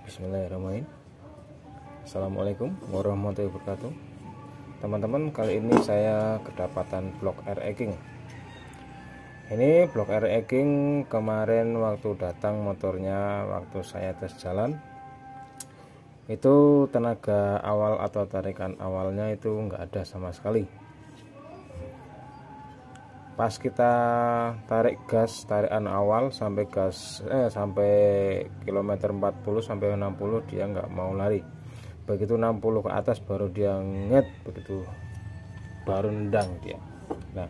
Bismillahirrahmanirrahim. Assalamualaikum warahmatullahi wabarakatuh. Teman-teman, kali ini saya kedapatan blok air eking. Ini blok air eking kemarin waktu datang motornya, waktu saya tes jalan, itu tenaga awal atau tarikan awalnya itu enggak ada sama sekali. Pas kita tarik gas, tarikan awal sampai sampai kilometer 40 sampai 60 dia nggak mau lari. Begitu 60 ke atas baru dia nget, begitu baru nendang dia. Nah,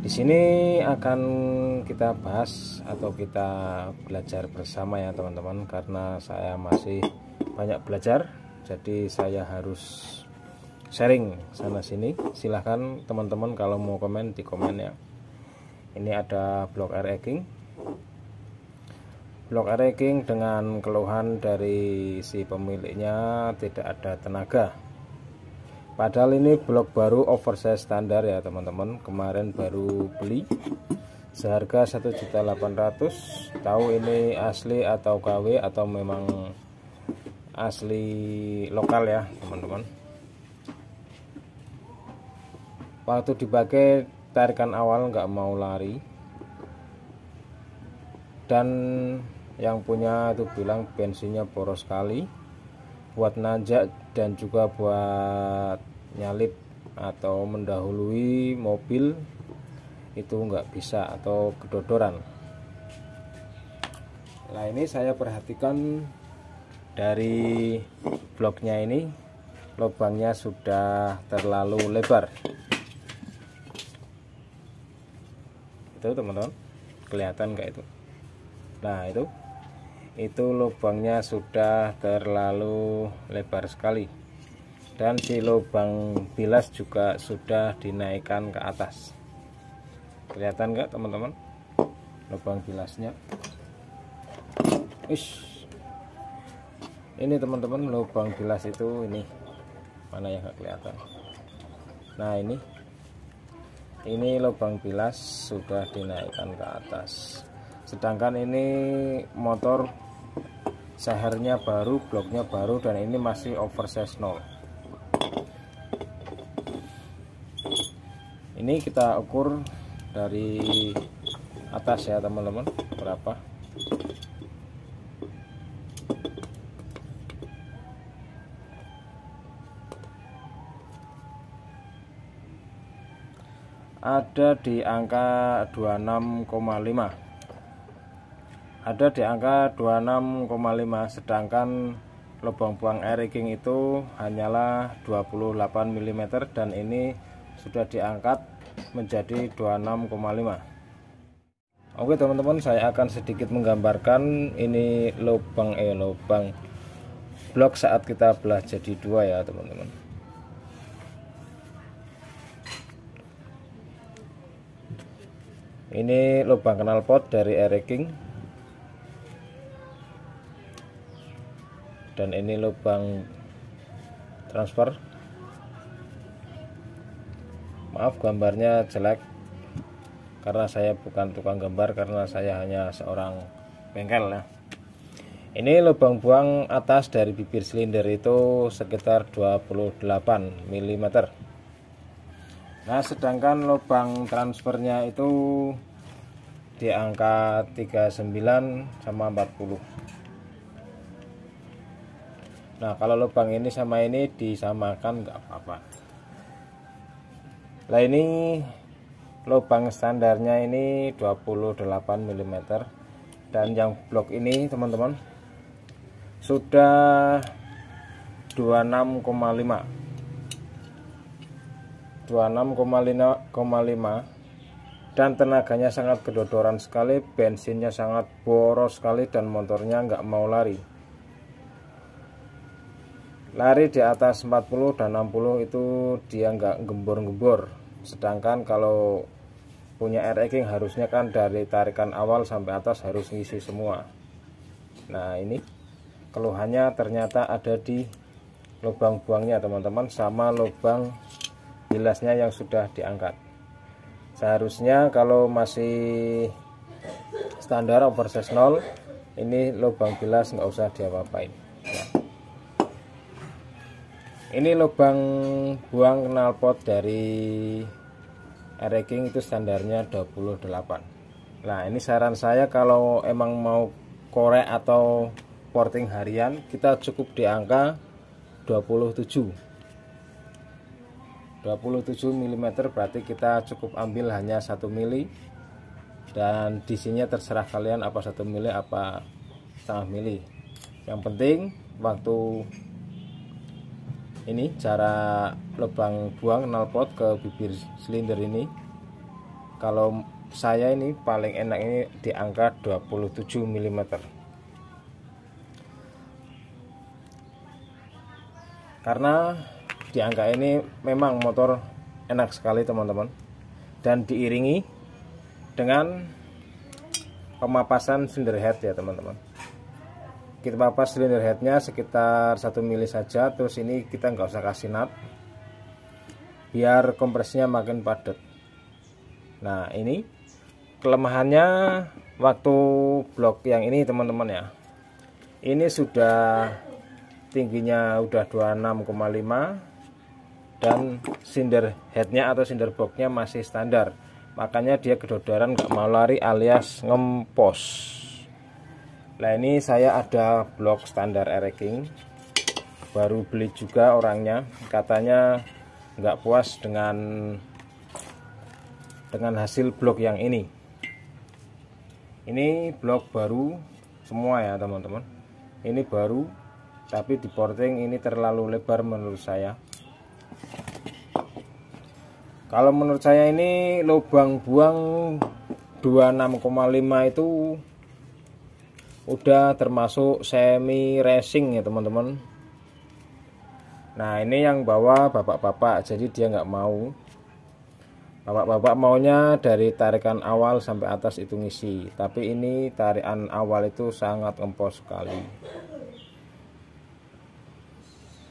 di sini akan kita bahas atau kita belajar bersama ya teman-teman, karena saya masih banyak belajar, jadi saya harus sharing sana sini. Silahkan teman-teman kalau mau komen di komen ya. Ini ada blok air eking. Blok air eking dengan keluhan dari si pemiliknya tidak ada tenaga. Padahal ini blok baru oversize standar ya teman-teman. Kemarin baru beli seharga 1.800.000. Tahu ini asli atau KW atau memang asli lokal ya teman-teman. Waktu dipakai tarikan awal nggak mau lari, dan yang punya itu bilang bensinnya boros sekali buat nanjak dan juga buat nyalip atau mendahului mobil itu nggak bisa atau kedodoran. Nah, ini saya perhatikan dari bloknya ini, lubangnya sudah terlalu lebar. Itu teman-teman, kelihatan nggak itu? Nah, itu lubangnya sudah terlalu lebar sekali, dan si lubang bilas juga sudah dinaikkan ke atas. Kelihatan nggak teman-teman lubang bilasnya? Ini teman-teman, lubang bilas itu ini mana yang nggak kelihatan? Nah, ini lubang bilas sudah dinaikkan ke atas, sedangkan ini motor sehernya baru, bloknya baru, dan ini masih oversize 0. Ini kita ukur dari atas ya teman-teman, berapa. Ada di angka 26,5, ada di angka 26,5, sedangkan lubang buang air eking itu hanyalah 28 mm, dan ini sudah diangkat menjadi 26,5. Oke teman-teman, saya akan sedikit menggambarkan ini lubang blok saat kita belah jadi dua ya teman-teman. Ini lubang knalpot dari air eking, dan ini lubang transfer. Maaf gambarnya jelek karena saya bukan tukang gambar, karena saya hanya seorang bengkel ya. Ini lubang buang atas dari bibir silinder itu sekitar 28 mm. Nah, sedangkan lubang transfernya itu di angka 39 sama 40. Nah, kalau lubang ini sama ini disamakan nggak apa-apa. Nah, ini lubang standarnya ini 28 mm, dan yang blok ini teman-teman sudah 26,5, dan tenaganya sangat kedodoran sekali, bensinnya sangat boros sekali, dan motornya nggak mau lari di atas 40 dan 60 itu dia nggak gembor-gembor. Sedangkan kalau punya air eking harusnya kan dari tarikan awal sampai atas harus ngisi semua. Nah, ini keluhannya ternyata ada di lubang buangnya teman-teman, sama lubang bilasnya yang sudah diangkat. Seharusnya kalau masih standar oversize 0 Ini lubang bilas nggak usah diapa-apain ya. Ini lubang buang knalpot dari Air-King itu standarnya 28. Nah ini saran saya, kalau emang mau korek atau porting harian, kita cukup di angka 27 mm, berarti kita cukup ambil hanya 1 mili, dan disinya terserah kalian apa 1 mili apa setengah mili. Yang penting waktu ini cara lubang buang knalpot ke bibir silinder ini, kalau saya ini paling enak ini di angka 27 mm. Karena di angka ini memang motor enak sekali teman-teman, dan diiringi dengan pemapasan silinder head ya teman-teman. Kita papas silinder headnya sekitar 1 mili saja, terus ini kita nggak usah kasih nut biar kompresinya makin padat. Nah ini kelemahannya waktu blok yang ini teman-teman ya, ini sudah tingginya udah 26,5 dan silinder headnya atau silinder boxnya masih standar, makanya dia kedodoran nggak mau lari alias ngempos. Nah ini saya ada blok standar Air-King, baru beli juga orangnya, katanya nggak puas dengan hasil blok yang ini. Ini blok baru semua ya teman-teman, ini baru, tapi di porting ini terlalu lebar menurut saya. Kalau menurut saya ini lubang buang 26,5 itu udah termasuk semi racing ya teman-teman. Nah ini yang bawa bapak-bapak, jadi dia nggak mau. Bapak-bapak maunya dari tarikan awal sampai atas itu ngisi, tapi ini tarikan awal itu sangat ngempos sekali,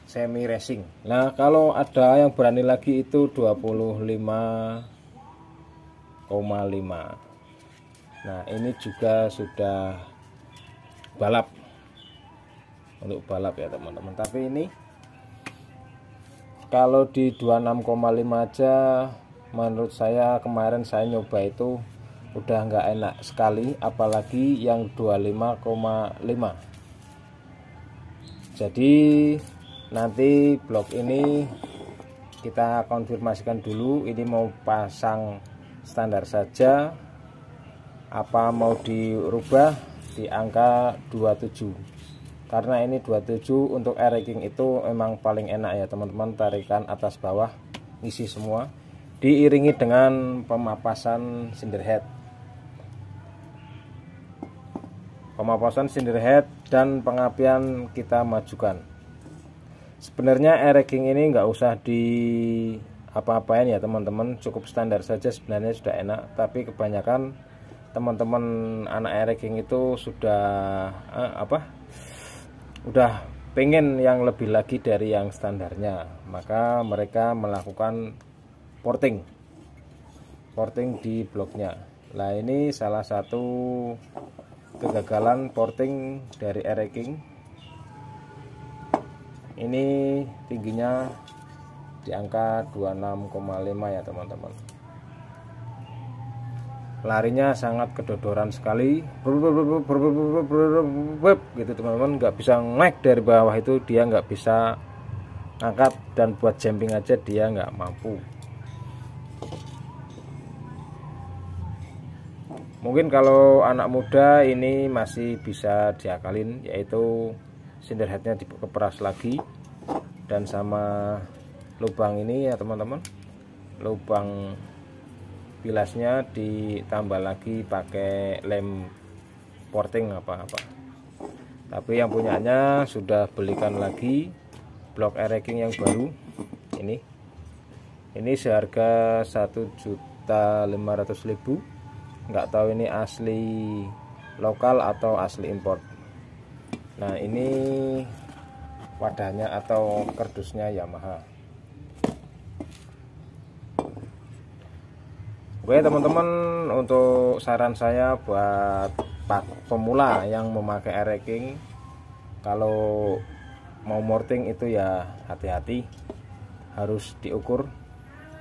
semi racing. Nah kalau ada yang berani lagi itu 25,5. Nah ini juga sudah balap, untuk balap ya teman-teman. Tapi ini kalau di 26,5 aja menurut saya, kemarin saya nyoba itu udah nggak enak sekali, apalagi yang 25,5. Jadi nanti blok ini kita konfirmasikan dulu, ini mau pasang standar saja apa mau dirubah di angka 27, karena ini 27 untuk Air-King itu memang paling enak ya teman-teman, tarikan atas bawah isi semua, diiringi dengan pemapasan silinder head. Pemapasan silinder head dan pengapian kita majukan. Sebenarnya Air-King ini nggak usah di apa-apain ya teman-teman, cukup standar saja sebenarnya sudah enak, tapi kebanyakan teman-teman anak Air-King itu sudah udah pengen yang lebih lagi dari yang standarnya, maka mereka melakukan porting di bloknya. Nah ini salah satu kegagalan porting dari Air-King, ini tingginya di angka 26,5 ya teman-teman. Larinya sangat kedodoran sekali, gitu teman-teman, nggak bisa naik dari bawah itu, dia nggak bisa angkat, dan buat jumping aja dia nggak mampu. Mungkin kalau anak muda ini masih bisa diakalin, yaitu silinder headnya dikeperas lagi, dan sama lubang ini ya teman-teman, lubang bilasnya ditambah lagi pakai lem porting apa-apa. Tapi yang punyanya sudah belikan lagi blok Air-King yang baru ini seharga 1.500.000. nggak tahu ini asli lokal atau asli import. Nah ini wadahnya atau kardusnya Yamaha. Oke teman-teman, untuk saran saya buat pemula yang memakai air racking, kalau mau morting itu ya hati-hati, harus diukur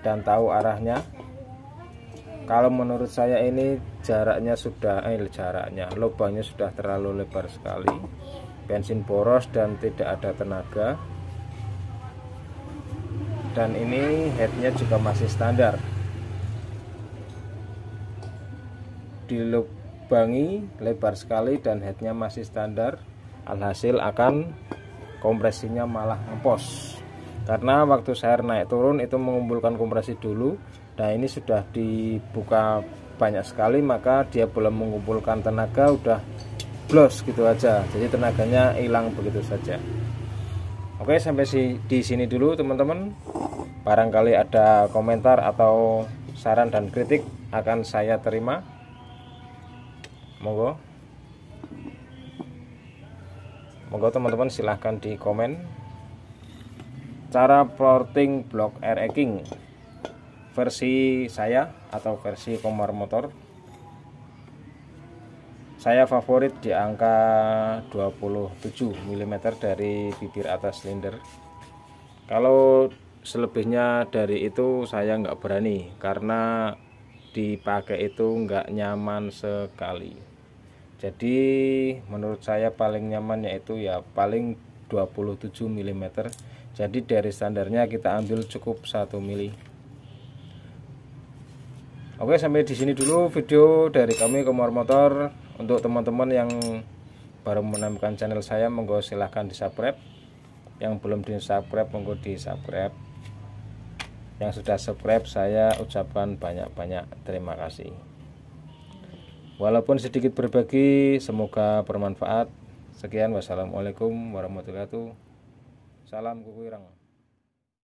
dan tahu arahnya. Kalau menurut saya ini lubangnya sudah terlalu lebar sekali, bensin boros dan tidak ada tenaga, dan ini headnya juga masih standar. Dilubangi lebar sekali dan headnya masih standar, alhasil akan kompresinya malah ngepos, karena waktu saya naik turun itu mengumpulkan kompresi dulu. Nah ini sudah dibuka banyak sekali, maka dia belum mengumpulkan tenaga, udah blos gitu aja, jadi tenaganya hilang begitu saja. Oke, sampai di sini dulu teman-teman. Barangkali ada komentar atau saran dan kritik akan saya terima, monggo teman-teman silahkan di komen. Cara porting blok air racking versi saya atau versi Komar Motor, saya favorit di angka 27 mm dari bibir atas silinder. Kalau selebihnya dari itu saya nggak berani, karena dipakai itu nggak nyaman sekali. Jadi menurut saya paling nyaman yaitu ya paling 27 mm. Jadi dari standarnya kita ambil cukup 1 mm. Oke, sampai di sini dulu video dari kami Komar Motor. Untuk teman-teman yang baru menemukan channel saya, monggo silahkan di subscribe. Yang belum di subscribe, monggo di subscribe. Yang sudah subscribe, saya ucapkan banyak-banyak terima kasih. Walaupun sedikit berbagi, semoga bermanfaat. Sekian, wassalamualaikum warahmatullahi wabarakatuh. Salam kuku ireng.